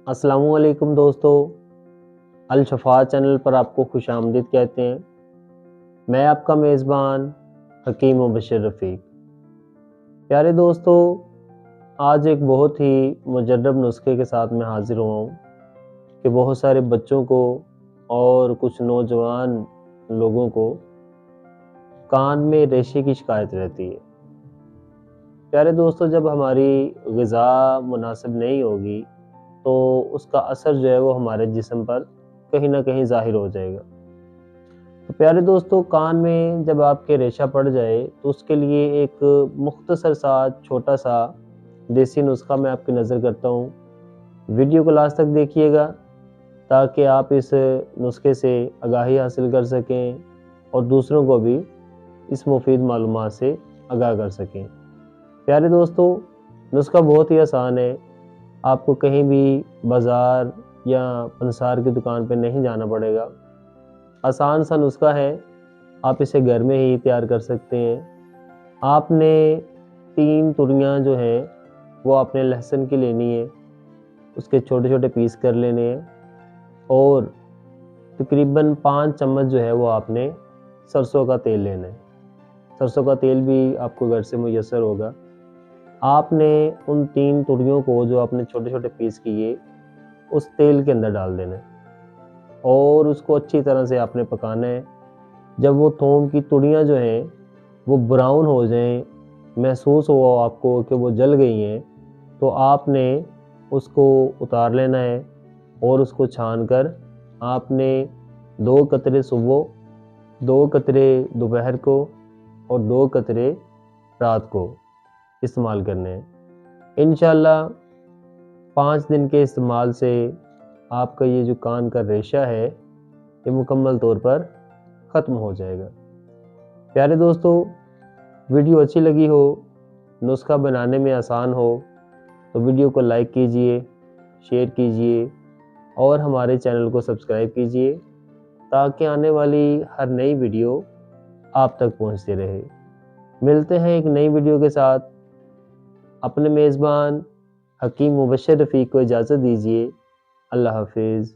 अस्सलामु अलैकुम दोस्तों, अल-शफ़ा चैनल पर आपको खुश आमदीद कहते हैं। मैं आपका मेज़बान हकीम मुबश्शिर रफ़ीक। प्यारे दोस्तों, आज एक बहुत ही मुजर्रब नुस्खे के साथ मैं हाज़िर हुआ हूँ कि बहुत सारे बच्चों को और कुछ नौजवान लोगों को कान में रेशे की शिकायत रहती है। प्यारे दोस्तों, जब हमारी ग़िज़ा मुनासिब नहीं होगी तो उसका असर जो है वो हमारे जिस्म पर कहीं न कहीं ज़ाहिर हो जाएगा। तो प्यारे दोस्तों, कान में जब आपके रेशा पड़ जाए तो उसके लिए एक मुख्तसर सा छोटा-सा देसी नुस्ख़ा मैं आपकी नज़र करता हूँ। वीडियो को लास्ट तक देखिएगा ताकि आप इस नुस्ख़े से आगाही हासिल कर सकें और दूसरों को भी इस मुफ़ीद मालूमात से आगाह कर सकें। प्यारे दोस्तों, नुस्ख़ा बहुत ही आसान है। आपको कहीं भी बाज़ार या पंसार की दुकान पे नहीं जाना पड़ेगा। आसान सा नुस्ख़ा है, आप इसे घर में ही तैयार कर सकते हैं। आपने 3 तुरियाँ जो हैं वो आपने लहसुन की लेनी है, उसके छोटे-छोटे पीस कर लेने हैं और तकरीबन 5 चम्मच जो है वो आपने सरसों का तेल लेना है। सरसों का तेल भी आपको घर से मुयस्सर होगा। आपने उन 3 तुरियों को जो आपने छोटे-छोटे पीस किए, उस तेल के अंदर डाल देना है और उसको अच्छी तरह से आपने पकाना है। जब वो थूम की तुरियाँ जो हैं, वो ब्राउन हो जाएँ, महसूस हो आपको कि वो जल गई हैं, तो आपने उसको उतार लेना है और उसको छान कर आपने 2 कतरे सुबह, 2 कतरे दोपहर को और 2 कतरे रात को इस्तेमाल करने हैं। इंशाअल्लाह 5 दिन के इस्तेमाल से आपका ये जो कान का रेशा है, ये मुकम्मल तौर पर ख़त्म हो जाएगा। प्यारे दोस्तों, वीडियो अच्छी लगी हो, नुस्ख़ा बनाने में आसान हो, तो वीडियो को लाइक कीजिए, शेयर कीजिए और हमारे चैनल को सब्सक्राइब कीजिए ताकि आने वाली हर नई वीडियो आप तक पहुंचती रहे। मिलते हैं एक नई वीडियो के साथ। अपने मेज़बान हकीम मुबश्शिर रफ़ीक को इजाज़त दीजिए। अल्लाह हाफ़िज़।